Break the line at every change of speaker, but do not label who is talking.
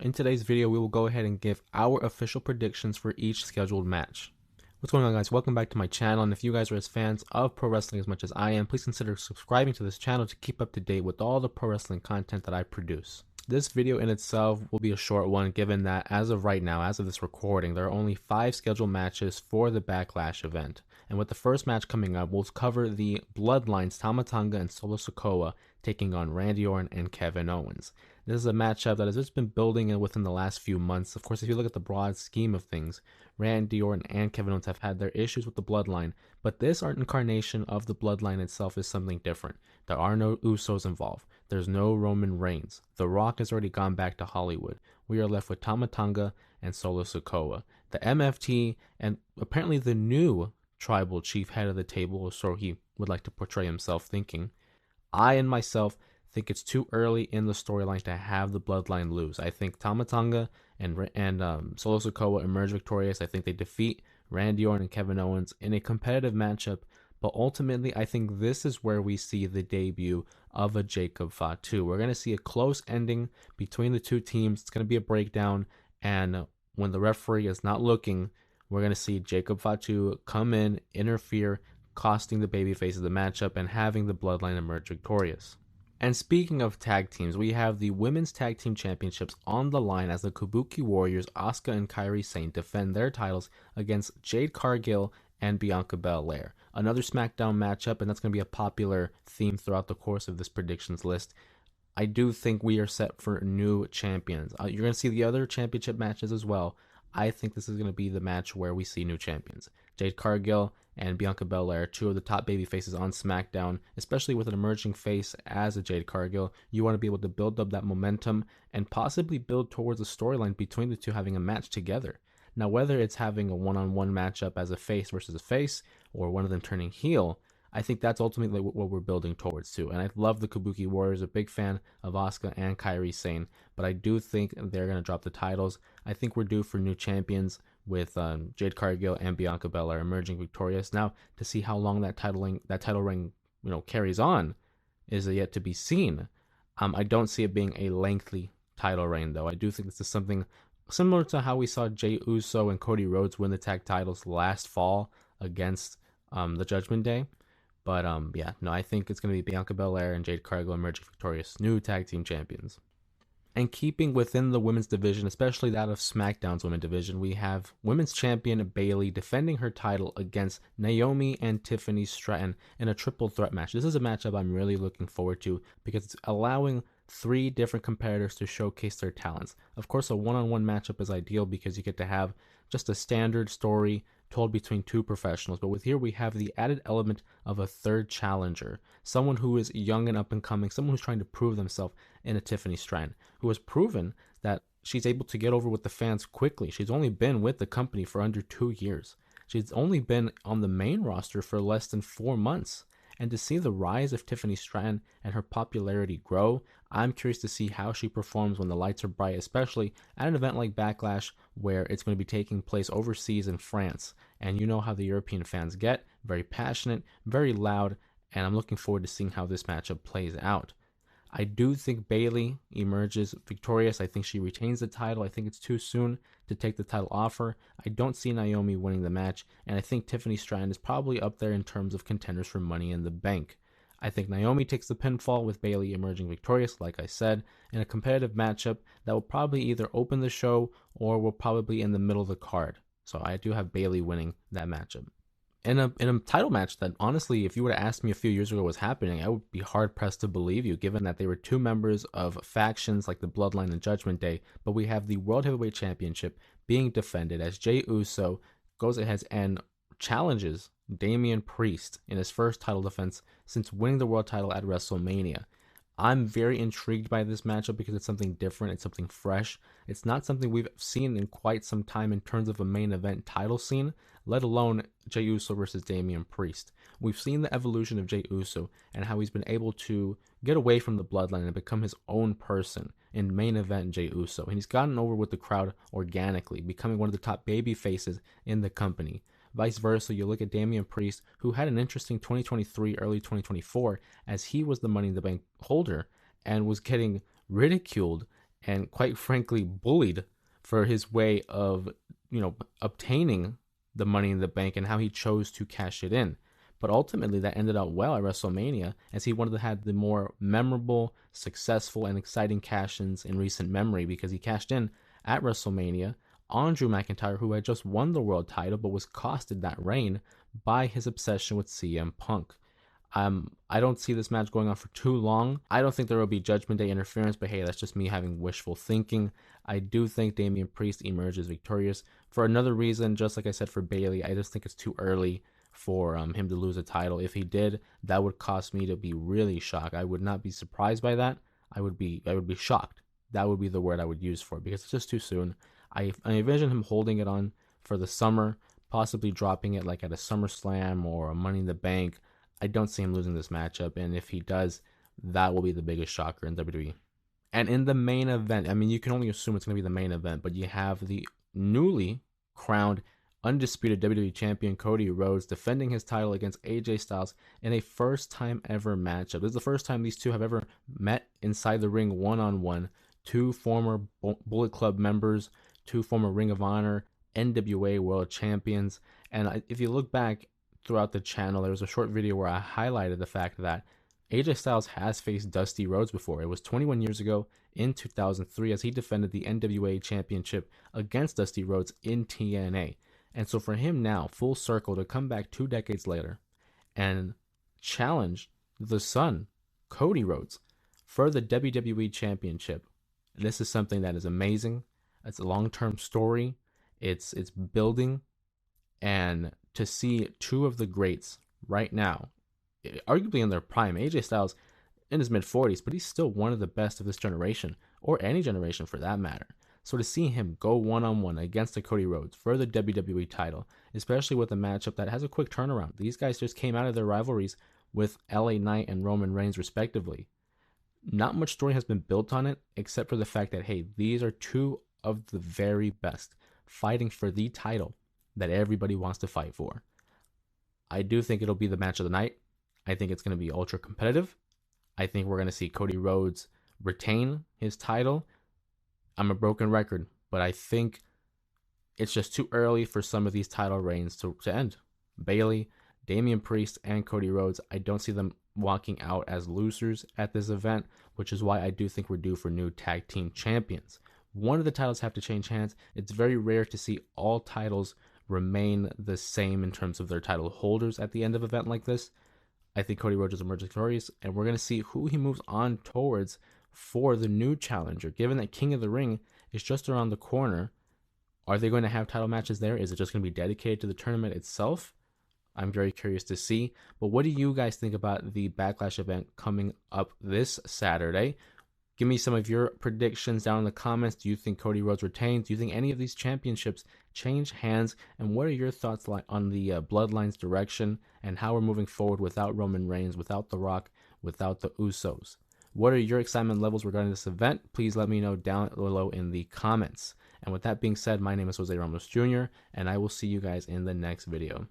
In today's video, we will go ahead and give our official predictions for each scheduled match. What's going on, guys? Welcome back to my channel, and if you guys are as fans of pro wrestling as much as I am, please consider subscribing to this channel to keep up to date with all the pro wrestling content that I produce. This video in itself will be a short one, given that as of right now, as of this recording, there are only 5 scheduled matches for the Backlash event. And with the first match coming up, we'll cover the Bloodlines, Tama Tonga and Solo Sikoa taking on Randy Orton and Kevin Owens. This is a matchup that has just been building within the last few months. Of course, if you look at the broad scheme of things, Randy Orton and Kevin Owens have had their issues with the Bloodline, but this incarnation of the Bloodline itself is something different. There are no Usos involved. There's no Roman Reigns. The Rock has already gone back to Hollywood. We are left with Tama Tonga and Solo Sikoa. The MFT and apparently the new tribal chief head of the table, or so he would like to portray himself thinking. I and myself think it's too early in the storyline to have the Bloodline lose. I think Tama Tonga and Solo Sikoa emerge victorious. I think they defeat Randy Orton and Kevin Owens in a competitive matchup. But ultimately, I think this is where we see the debut of a Jacob Fatu. We're going to see a close ending between the two teams. It's going to be a breakdown. And when the referee is not looking, we're going to see Jacob Fatu come in, interfere, costing the babyfaces the matchup, and having the Bloodline emerge victorious. And speaking of tag teams, we have the Women's Tag Team Championships on the line as the Kabuki Warriors, Asuka and Kairi Sane, defend their titles against Jade Cargill and Bianca Belair. Another SmackDown matchup, and that's going to be a popular theme throughout the course of this predictions list. I do think we are set for new champions. You're going to see the other championship matches as well. I think this is going to be the match where we see new champions. Jade Cargill and Bianca Belair, two of the top baby faces on SmackDown, especially with an emerging face as a Jade Cargill. You want to be able to build up that momentum and possibly build towards a storyline between the two having a match together. Now, whether it's having a one-on-one matchup as a face versus a face, or one of them turning heel, I think that's ultimately what we're building towards too. And I love the Kabuki Warriors, a big fan of Asuka and Kairi Sane, but I do think they're going to drop the titles. I think we're due for new champions with Jade Cargill and Bianca Belair emerging victorious. Now, to see how long that title ring carries on is yet to be seen. I don't see it being a lengthy title reign, though. I do think this is something similar to how we saw Jey Uso and Cody Rhodes win the tag titles last fall against the Judgment Day. But I think it's going to be Bianca Belair and Jade Cargill emerging victorious, new tag team champions. And keeping within the women's division, especially that of SmackDown's women's division, we have women's champion Bayley defending her title against Naomi and Tiffany Stratton in a triple threat match. This is a matchup I'm really looking forward to because it's allowing 3 different competitors to showcase their talents. Of course, a one-on-one matchup is ideal because you get to have just a standard story told between 2 professionals, but with here we have the added element of a third challenger, someone who is young and up and coming, someone who's trying to prove themselves in a Tiffany Stratton, who has proven that she's able to get over with the fans quickly. She's only been with the company for under 2 years. She's only been on the main roster for less than 4 months. And to see the rise of Tiffany Stratton and her popularity grow, I'm curious to see how she performs when the lights are bright, especially at an event like Backlash, where it's going to be taking place overseas in France. And you know how the European fans get, very passionate, very loud, and I'm looking forward to seeing how this matchup plays out. I do think Bayley emerges victorious. I think she retains the title. I think it's too soon to take the title off her. I don't see Naomi winning the match, and I think Tiffany Stratton is probably up there in terms of contenders for Money in the Bank. I think Naomi takes the pinfall with Bayley emerging victorious, like I said, in a competitive matchup that will probably either open the show or will probably be in the middle of the card. So I do have Bayley winning that matchup. In a title match that, honestly, if you were to ask me a few years ago was happening, I would be hard-pressed to believe you, given that they were 2 members of factions like the Bloodline and Judgment Day, but we have the World Heavyweight Championship being defended as Jey Uso goes ahead and challenges Damian Priest in his first title defense since winning the world title at WrestleMania. I'm very intrigued by this matchup because it's something different, it's something fresh. It's not something we've seen in quite some time in terms of a main event title scene, let alone Jey Uso versus Damian Priest. We've seen the evolution of Jey Uso and how he's been able to get away from the Bloodline and become his own person in main event Jey Uso. And he's gotten over with the crowd organically, becoming one of the top baby faces in the company. Vice versa, you look at Damian Priest, who had an interesting 2023, early 2024, as he was the Money in the Bank holder and was getting ridiculed and quite frankly bullied for his way of, obtaining the Money in the Bank and how he chose to cash it in. But ultimately, that ended out well at WrestleMania, as he wanted to have the more memorable, successful, and exciting cash-ins in recent memory, because he cashed in at WrestleMania on Drew McIntyre, who had just won the world title but was costed that reign by his obsession with CM Punk. I don't see this match going on for too long. I don't think there will be Judgment Day interference, but hey, that's just me having wishful thinking. I do think Damian Priest emerges victorious. For another reason, just like I said for Bayley, I just think it's too early for him to lose a title. If he did, that would cause me to be really shocked. I would not be surprised by that. I would be shocked. That would be the word I would use for it, because it's just too soon. I envision him holding it on for the summer, possibly dropping it like at a SummerSlam or a Money in the Bank. I don't see him losing this matchup, and if he does, that will be the biggest shocker in WWE. And in the main event, I mean, you can only assume it's going to be the main event, but you have the newly crowned undisputed WWE champion Cody Rhodes defending his title against AJ Styles in a first time ever matchup. This is the first time these two have ever met inside the ring one-on-one. Two former Bullet Club members, two former Ring of Honor NWA World Champions. And if you look back throughout the channel, there was a short video where I highlighted the fact that AJ Styles has faced Dusty Rhodes before. It was 21 years ago in 2003 as he defended the NWA Championship against Dusty Rhodes in TNA. And so for him now, full circle, to come back 2 decades later and challenge the son, Cody Rhodes, for the WWE Championship, this is something that is amazing. It's a long-term story. It's building. And to see two of the greats right now, arguably in their prime, AJ Styles in his mid-40s, but he's still one of the best of this generation, or any generation for that matter. So to see him go one-on-one against the Cody Rhodes for the WWE title, especially with a matchup that has a quick turnaround. These guys just came out of their rivalries with LA Knight and Roman Reigns respectively. Not much story has been built on it, except for the fact that, hey, these are two of the very best fighting for the title that everybody wants to fight for. I do think it'll be the match of the night. I think it's going to be ultra competitive. I think we're going to see Cody Rhodes retain his title. I'm a broken record, but I think it's just too early for some of these title reigns to end. Bayley, Damian Priest, and Cody Rhodes, I don't see them walking out as losers at this event, which is why I do think we're due for new tag team champions. One of the titles have to change hands. It's very rare to see all titles remain the same in terms of their title holders at the end of an event like this. I think Cody Rhodes emerges victorious, and we're going to see who he moves on towards for the new challenger. Given that King of the Ring is just around the corner, are they going to have title matches there? Is it just going to be dedicated to the tournament itself? I'm very curious to see. But what do you guys think about the Backlash event coming up this Saturday? Give me some of your predictions down in the comments. Do you think Cody Rhodes retains? Do you think any of these championships change hands? And what are your thoughts on the Bloodline's direction and how we're moving forward without Roman Reigns, without The Rock, without the Usos? What are your excitement levels regarding this event? Please let me know down below in the comments. And with that being said, my name is Jose Ramos Jr., and I will see you guys in the next video.